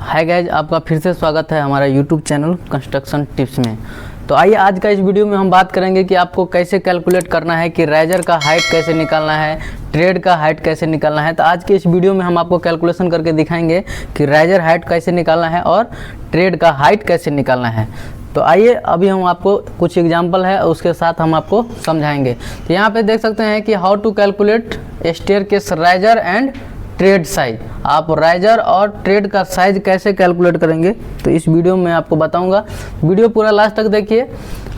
Hi guys, आपका फिर से स्वागत है हमारा यूट्यूब चैनल कंस्ट्रक्शन टिप्स में। तो आइए आज का इस वीडियो में हम बात करेंगे कि आपको कैसे कैलकुलेट करना है कि राइजर का हाइट कैसे निकालना है, ट्रेड का हाइट कैसे निकालना है। तो आज के इस वीडियो में हम आपको कैलकुलेशन करके दिखाएंगे कि राइजर हाइट कैसे निकालना है और ट्रेड का हाइट कैसे निकालना है। तो आइए अभी हम आपको कुछ एग्जाम्पल है उसके साथ हम आपको समझाएंगे। तो यहाँ पे देख सकते हैं कि how to calculate staircase riser and tread size. आप राइजर और ट्रेड का साइज कैसे कैलकुलेट करेंगे तो इस वीडियो में आपको बताऊंगा। वीडियो पूरा लास्ट तक देखिए,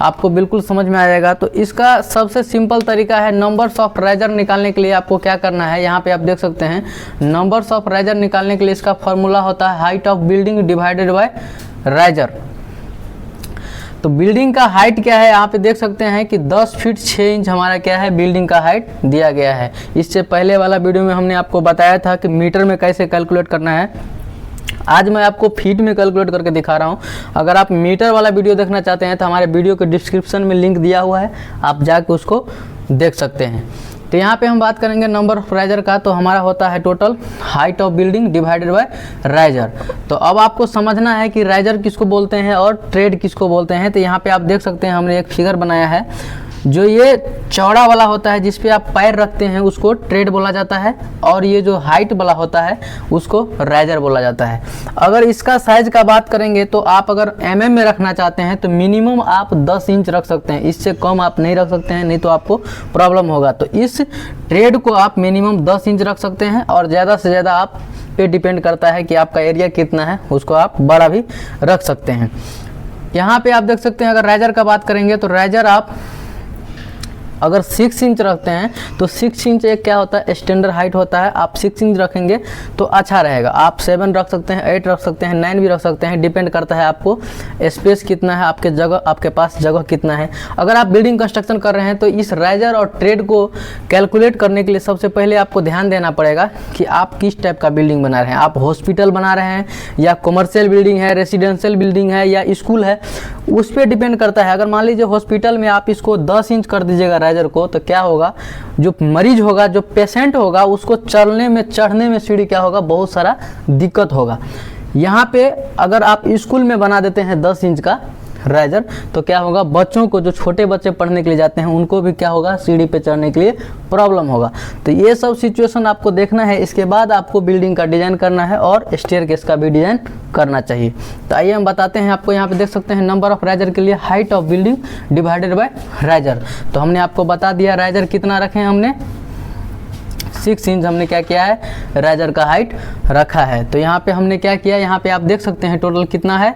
आपको बिल्कुल समझ में आ जाएगा। तो इसका सबसे सिंपल तरीका है नंबर्स ऑफ राइजर निकालने के लिए आपको क्या करना है। यहाँ पे आप देख सकते हैं नंबर्स ऑफ राइजर निकालने के लिए इसका फॉर्मूला होता है height of building divided by riser. तो बिल्डिंग का हाइट क्या है, यहाँ पे देख सकते हैं कि 10 फीट 6 इंच हमारा क्या है बिल्डिंग का हाइट दिया गया है। इससे पहले वाला वीडियो में हमने आपको बताया था कि मीटर में कैसे कैलकुलेट करना है। आज मैं आपको फीट में कैलकुलेट करके दिखा रहा हूँ। अगर आप मीटर वाला वीडियो देखना चाहते हैं तो हमारे वीडियो के डिस्क्रिप्शन में लिंक दिया हुआ है, आप जाके उसको देख सकते हैं। तो यहाँ पे हम बात करेंगे नंबर ऑफ राइजर का। तो हमारा होता है total height of building divided by riser. तो अब आपको समझना है कि राइजर किसको बोलते हैं और ट्रेड किसको बोलते हैं। तो यहाँ पे आप देख सकते हैं हमने एक फिगर बनाया है। जो ये चौड़ा वाला होता है जिस पे आप पैर रखते हैं उसको ट्रेड बोला जाता है, और ये जो हाइट वाला होता है उसको राइजर बोला जाता है। अगर इसका साइज का बात करेंगे तो आप अगर mm में रखना चाहते हैं तो मिनिमम आप 10 इंच रख सकते हैं, इससे कम आप नहीं रख सकते हैं, नहीं तो आपको प्रॉब्लम होगा। तो इस ट्रेड को आप मिनिमम 10 इंच रख सकते हैं और ज़्यादा से ज़्यादा आप पे डिपेंड करता है कि आपका एरिया कितना है, उसको आप बड़ा भी रख सकते हैं। यहाँ पे आप देख सकते हैं अगर राइजर का बात करेंगे तो राइजर आप अगर 6 इंच रखते हैं तो 6 इंच एक क्या होता है स्टैंडर्ड हाइट होता है। आप 6 इंच रखेंगे तो अच्छा रहेगा। आप 7 रख सकते हैं, 8 रख सकते हैं, 9 भी रख सकते हैं, डिपेंड करता है आपको स्पेस कितना है, आपके जगह, आपके पास जगह कितना है। अगर आप बिल्डिंग कंस्ट्रक्शन कर रहे हैं तो इस राइजर और ट्रेड को कैलकुलेट करने के लिए सबसे पहले आपको ध्यान देना पड़ेगा कि आप किस टाइप का बिल्डिंग बना रहे हैं। आप हॉस्पिटल बना रहे हैं या कमर्शियल बिल्डिंग है, रेसिडेंशियल बिल्डिंग है या स्कूल है, उस पर डिपेंड करता है। अगर मान लीजिए हॉस्पिटल में आप इसको 10 इंच कर दीजिएगा राइजर को, तो क्या होगा, जो मरीज होगा, जो पेशेंट होगा, उसको चलने में चढ़ने में सीढ़ी क्या होगा, बहुत सारा दिक्कत होगा। यहाँ पे अगर आप स्कूल में बना देते हैं 10 इंच का राइजर तो क्या होगा, बच्चों को, जो छोटे बच्चे पढ़ने के लिए जाते हैं उनको भी क्या होगा, सीढ़ी पे चढ़ने के लिए प्रॉब्लम होगा। तो ये सब सिचुएशन आपको देखना है, इसके बाद आपको बिल्डिंग का डिज़ाइन करना है और स्टेयरकेस का भी डिज़ाइन करना चाहिए। तो आइए हम बताते हैं आपको। यहाँ पे देख सकते हैं नंबर ऑफ राइजर के लिए height of building divided by riser. तो हमने आपको बता दिया राइजर कितना रखे हैं, हमने 6 इंच हमने क्या किया है, राइजर का हाइट रखा है। तो यहाँ पे हमने क्या किया, यहाँ पे आप देख सकते हैं टोटल कितना है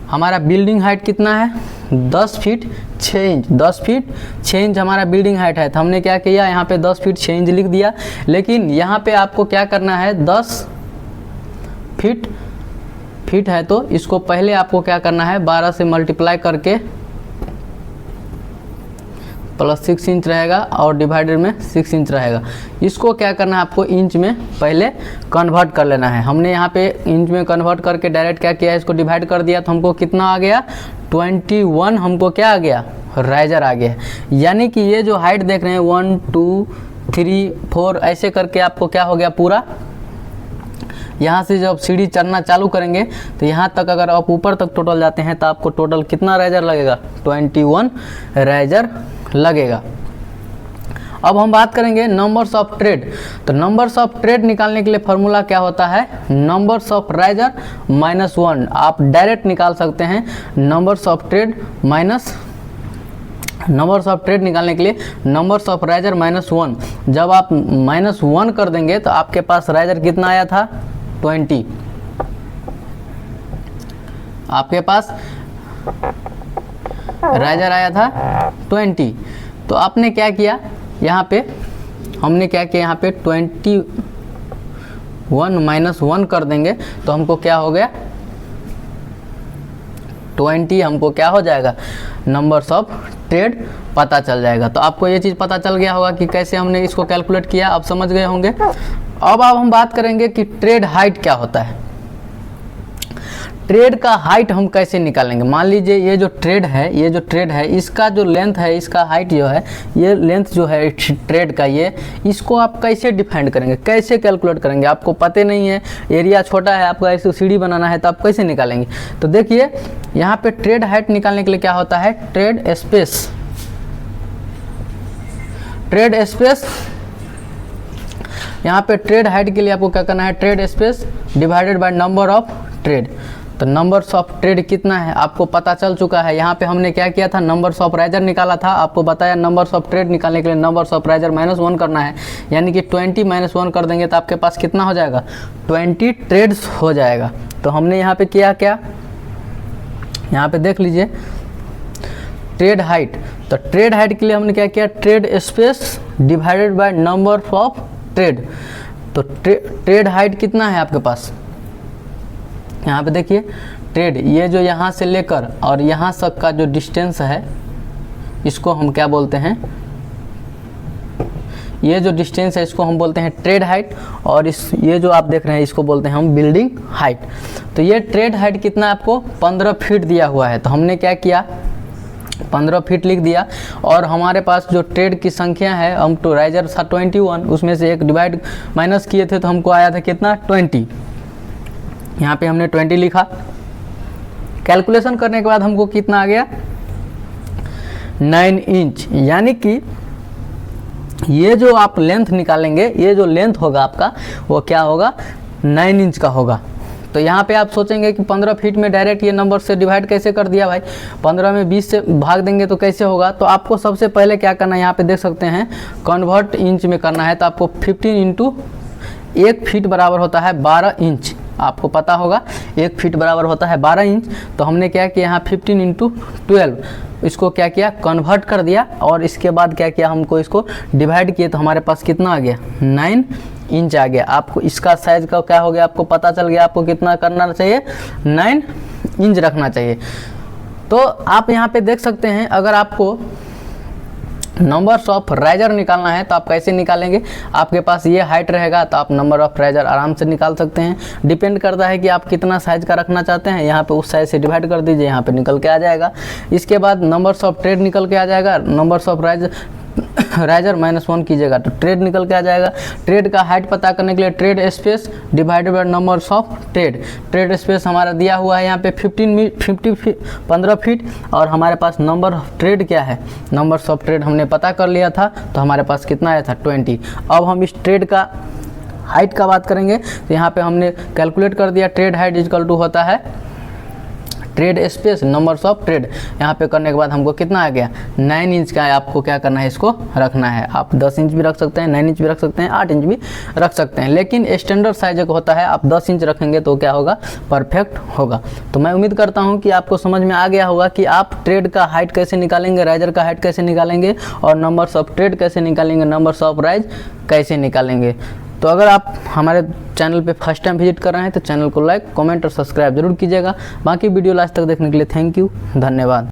हमारा बिल्डिंग हाइट कितना है, 10 फीट 6 इंच। 10 फीट 6 इंच हमारा बिल्डिंग हाइट है। तो हमने क्या किया, यहाँ पे 10 फीट 6 इंच लिख दिया। लेकिन यहाँ पे आपको क्या करना है, 10 फीट है तो इसको पहले आपको क्या करना है, 12 से मल्टीप्लाई करके प्लस 6 इंच रहेगा और डिवाइडेड में 6 इंच रहेगा। इसको क्या करना है, आपको इंच में पहले कन्वर्ट कर लेना है। हमने यहाँ पे इंच में कन्वर्ट करके डायरेक्ट क्या किया है, इसको डिवाइड कर दिया तो हमको कितना आ गया, 21 हमको क्या आ गया, राइजर आ गया। यानी कि ये जो हाइट देख रहे हैं 1 2 3 4 ऐसे करके आपको क्या हो गया पूरा। यहाँ से जब सीढ़ी चढ़ना चालू करेंगे तो यहाँ तक अगर आप ऊपर तक टोटल जाते हैं तो आपको टोटल कितना राइजर लगेगा, 21 राइजर लगेगा। अब हम बात करेंगे नंबर्स ऑफ ट्रेड। तो नंबर्स ऑफ ट्रेड निकालने के लिए फॉर्मूला क्या होता है, नंबर्स ऑफ राइजर -1। आप डायरेक्ट निकाल सकते हैं numbers of trade numbers of trade निकालने के लिए नंबर्स ऑफ राइजर -1। जब आप -1 कर देंगे तो आपके पास राइजर कितना आया था, 20। आपके पास राइजर आया था 20। तो आपने क्या किया, यहाँ पे हमने क्या किया, यहाँ पे 21 -1 कर देंगे तो हमको क्या हो गया, 20 हमको क्या हो जाएगा, नंबर्स ऑफ ट्रेड पता चल जाएगा। तो आपको ये चीज़ पता चल गया होगा कि कैसे हमने इसको कैलकुलेट किया, आप समझ गए होंगे। अब हम बात करेंगे कि ट्रेड हाइट क्या होता है। ट्रेड का हाइट हम कैसे निकालेंगे। मान लीजिए ये जो ट्रेड है इसका जो लेंथ है, इसका हाइट जो है, ये लेंथ जो है ट्रेड का, ये इसको आप कैसे डिफाइन करेंगे, कैसे कैलकुलेट करेंगे। आपको पता नहीं है, एरिया छोटा है, आपको ऐसे सीढ़ी बनाना है, तो आप कैसे निकालेंगे। तो देखिए यहाँ पे ट्रेड हाइट निकालने के लिए क्या होता है, ट्रेड स्पेस यहाँ पे ट्रेड हाइट के लिए आपको क्या करना है, trade space divided by number of trade. तो नंबर्स ऑफ ट्रेड कितना है आपको पता चल चुका है। यहाँ पे हमने क्या किया था, नंबर्स ऑफ राइजर निकाला था, आपको बताया नंबर्स ऑफ ट्रेड निकालने के लिए नंबर्स ऑफ राइजर -1 करना है, यानी कि 20 -1 कर देंगे तो आपके पास कितना हो जाएगा, 20 ट्रेड्स हो जाएगा। तो हमने यहाँ पे किया क्या, यहाँ पे देख लीजिए ट्रेड हाइट। तो ट्रेड हाइट के लिए हमने क्या किया, trade space divided by number of trade. तो ट्रेड हाइट कितना है आपके पास, यहाँ पे देखिए ट्रेड, ये जो यहाँ से लेकर और यहाँ तक का जो डिस्टेंस है, इसको हम क्या बोलते हैं, ये जो डिस्टेंस है इसको हम बोलते हैं ट्रेड हाइट, और ये जो आप देख रहे हैं इसको बोलते हैं हम बिल्डिंग हाइट। तो ये ट्रेड हाइट कितना आपको 15 फीट दिया हुआ है। तो हमने क्या किया, 15 फीट लिख दिया, और हमारे पास जो ट्रेड की संख्या है, हम तो राइजर था 21, उसमें से एक डिवाइड माइनस किए थे तो हमको आया था कितना, 20। यहाँ पे हमने 20 लिखा। कैलकुलेशन करने के बाद हमको कितना आ गया, 9 इंच। यानी कि ये जो आप लेंथ निकालेंगे, ये जो लेंथ होगा आपका वो क्या होगा, 9 इंच का होगा। तो यहाँ पे आप सोचेंगे कि 15 फीट में डायरेक्ट ये नंबर से डिवाइड कैसे कर दिया भाई, 15 में 20 से भाग देंगे तो कैसे होगा। तो आपको सबसे पहले क्या करना है, यहाँ पे देख सकते हैं कन्वर्ट इंच में करना है। तो आपको 15 इंटू 1 फीट बराबर होता है 12 इंच। आपको पता होगा 1 फीट बराबर होता है 12 इंच। तो हमने क्या किया, यहाँ 15 इंटू 12 इसको क्या किया, कन्वर्ट कर दिया, और इसके बाद क्या किया, हमको इसको डिवाइड किए तो हमारे पास कितना आ गया, 9 इंच आ गया। आपको इसका साइज का क्या हो गया, आपको पता चल गया आपको कितना करना चाहिए, 9 इंच रखना चाहिए। तो आप यहाँ पे देख सकते हैं, अगर आपको नंबर्स ऑफ राइजर निकालना है तो आप कैसे निकालेंगे, आपके पास ये हाइट रहेगा तो आप नंबर ऑफ राइजर आराम से निकाल सकते हैं। डिपेंड करता है कि आप कितना साइज का रखना चाहते हैं, यहाँ पे उस साइज से डिवाइड कर दीजिए, यहाँ पे निकल के आ जाएगा। इसके बाद नंबर्स ऑफ ट्रेड निकल के आ जाएगा, नंबर्स ऑफ राइजर -1 कीजिएगा तो ट्रेड निकल के आ जाएगा। ट्रेड का हाइट पता करने के लिए trade space divided by numbers of trade. Trade space हमारा दिया हुआ है यहाँ पे 15 फीट, और हमारे पास नंबर ऑफ ट्रेड क्या है, नंबर्स ऑफ ट्रेड हमने पता कर लिया था, तो हमारे पास कितना आया था, 20। अब हम इस ट्रेड का हाइट का बात करेंगे। तो यहाँ पे हमने कैलकुलेट कर दिया, ट्रेड हाइट इक्वल टू होता है trade space numbers of trade. यहाँ पे करने के बाद हमको कितना आ गया, 9 इंच का आपको क्या करना है, इसको रखना है। आप 10 इंच भी रख सकते हैं, 9 इंच भी रख सकते हैं, 8 इंच भी रख सकते हैं, लेकिन स्टैंडर्ड साइज होता है आप 10 इंच रखेंगे तो क्या होगा, परफेक्ट होगा। तो मैं उम्मीद करता हूँ कि आपको समझ में आ गया होगा कि आप ट्रेड का हाइट कैसे निकालेंगे, राइजर का हाइट कैसे निकालेंगे, और नंबर्स ऑफ ट्रेड कैसे निकालेंगे, नंबर्स ऑफ राइज कैसे निकालेंगे। तो अगर आप हमारे चैनल पे फर्स्ट टाइम विजिट कर रहे हैं तो चैनल को लाइक, कमेंट और सब्सक्राइब जरूर कीजिएगा। बाकी वीडियो लास्ट तक देखने के लिए थैंक यू, धन्यवाद।